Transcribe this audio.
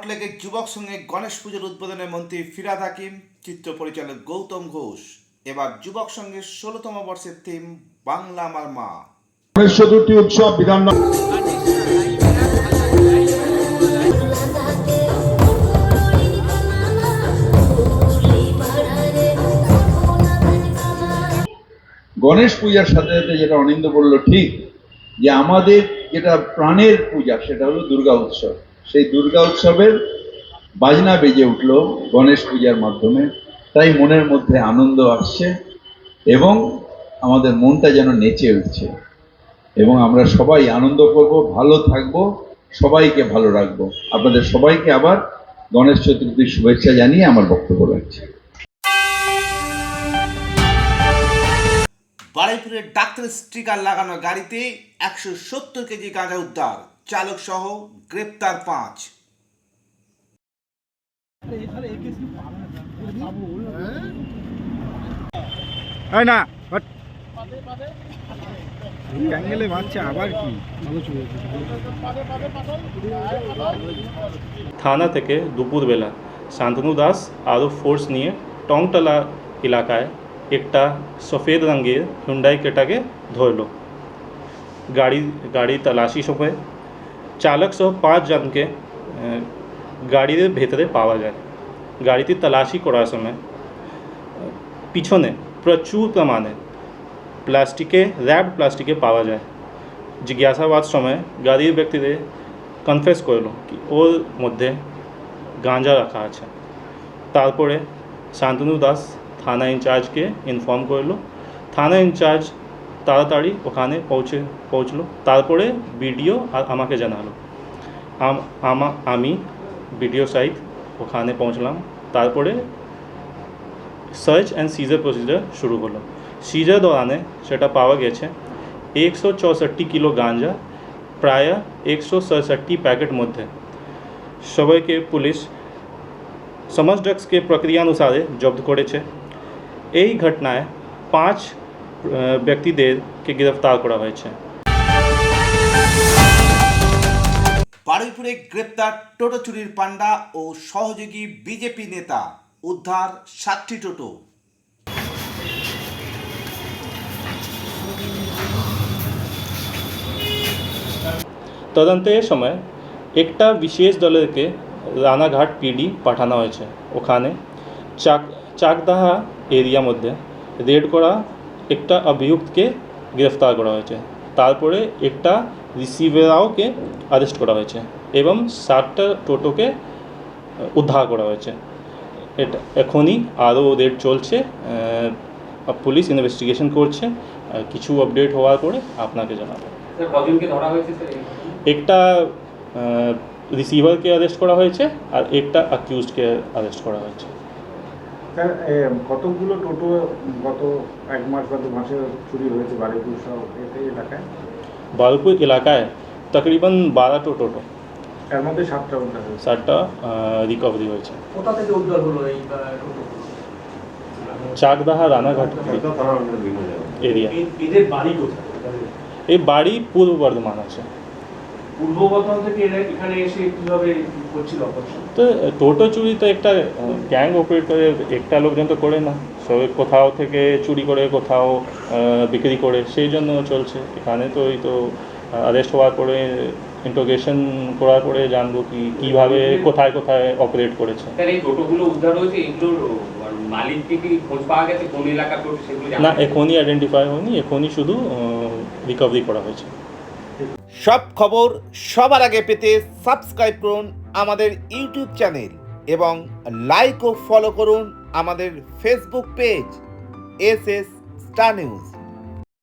সল্টলেকের যুবক সঙ্গে গণেশ পুজোর উদ্বোধনে মন্ত্রী ফিরহাদ হাকিম, চিত্র পরিচালক গৌতম ঘোষ। এবার যুবক সঙ্গের 16তম বর্ষের থিম বাংলা আমার মা। গণেশ চতুর্থী উৎসব বিধাননগর গণেশ পূজার সাথে সাথে যেটা অনিন্দ বললো ঠিক, যে আমাদের যেটা প্রাণের পূজা সেটা হলো দুর্গা উৎসব। সেই দুর্গা উৎসবের বাজনা বেজে উঠলো গণেশ পূজার মাধ্যমে, তাই মনের মধ্যে আনন্দ আসছে এবং আমাদের মনটা যেন নেচে উঠছে এবং আমরা সবাই আনন্দ করব, ভালো থাকবো, সবাইকে ভালো রাখবো। আপনাদের সবাইকে আবার গণেশ চতুর্থীর শুভেচ্ছা জানিয়ে আমার বক্তব্য রাখছি। বারুইপুরের ডাক্তার স্টিকার লাগানো গাড়িতে 170 কেজি গাঁজা উদ্ধার, চালক সহ গ্রেপ্তার 5। না অ্যাঙ্গেলে মারছে আবার কি। থানা থেকে দুপুরবেলা শান্তনু দাস আরও ফোর্স নিয়ে টংটলা এলাকায় একটা সফেদ রঙের হুন্ডাই ক্রেটাকে ধরল। গাড়ি তল্লাশি সময় চালক সহ 5 জনকে গাড়ির ভেতরে পাওয়া যায়। গাড়িতে তল্লাশি করার সময় পিছনে প্রচুর পরিমাণে র্যাপড প্লাস্টিকে পাওয়া যায়। জিজ্ঞাসাবাদ সময় গাড়ির ব্যক্তিদের কনফেস করলো কি ওর মধ্যে গাঁজা রাখা আছে। তারপরে শান্তনু দাস থানা ইনচার্জকে ইনফর্ম করলো। থানা ইনচার্জ তাড়াতাড়ি ওখানে পৌঁছলো। তারপরে বিডিও আর আমাকে জানালো। আমি বিডিও সাইট ওখানে পৌঁছলাম। তারপরে সার্চ অ্যান্ড সিজার প্রসিজার শুরু হলো। সিজার দৌরানে সেটা পাওয়া গেছে 164 কিলো গাঁজা, প্রায় 167 প্যাকেট মধ্যে। সবাইকে পুলিশ समझ ड्रग्स के प्रक्रियानुसारे जब्त करेছে। এই ঘটনায় 5 ব্যক্তিদেরকে গ্রেফতার করা হয়েছে। বারুইপুরে গ্রেপ্তার টোটো চুরির পান্ডা ও সহযোগী বিজেপি নেতা, উদ্ধার 60টি টোটো। তদন্তের সময় একটা বিশেষ দলকে রানাঘাট পিডি পাঠানো হয়েছে। ওখানে চাকদাহা এরিয়া মধ্যে রেড করা একটা অভিযুক্তকে গ্রেফতার করা হয়েছে। তারপরে একটা রিসিভারকে অ্যারেস্ট করা হয়েছে এবং 60টা টোটোকে উদ্ধার করা হয়েছে। এটা এখনই আরও রেড চলছে, পুলিশ ইনভেস্টিগেশন করছে। কিছু আপডেট হওয়ার পরে আপনাকে জানাবো। একটা রিসিভারকে অ্যারেস্ট করা হয়েছে আর একটা অ্যাকিউজডকে অ্যারেস্ট করা হয়েছে। স্যার কতগুলো টোটো গত 1 মাস বা 2 মাসে চুরি হয়েছে বারুইপুর এলাকায়? বারুইপুর এলাকায় তকরিবান 12টো টোটো, এর মধ্যে 7টা উদ্ধার হয়েছে। 7টা রিকভারি হয়েছে। কোথা থেকে উদ্ধার হলো এই টোটো? চাকদাহা রানাঘাট এরিয়া। এদের বাড়ি কোথায়? এই বাড়ি পূর্ব বর্ধমান আছে। পূর্ব বর্ধমান থেকে এরা এখানে এসে কিভাবে করছিল অপারেশন? তো টোটো চুরি তো একটা গ্যাং অপারেট করে, একটা লোকজন তো করে না। সবাই কোথাও থেকে চুরি করে, কোথাও বিক্রি করে, সেই জন্য চলছে। এখানে তো এই তো অ্যারেস্ট হওয়ার পরে ইন্টারোগেশন করার পরে জানবো কি কীভাবে কোথায় কোথায় অপারেট করেছে। এই টোটোগুলো উদ্ধার হয়েছে, এগুলোর মালিককে কি খোঁজ পাওয়া গেছে? কোন এলাকার টোটো সেগুলো না, এখনই আইডেন্টিফাই হয়নি, এখনই শুধু রিকভারি করা হয়েছে। সব খবর সবার আগে পেতে সাবস্ক্রাইব করুন আমাদের ইউটিউব চ্যানেল এবং লাইক ও ফলো করুন আমাদের Facebook page SS star news.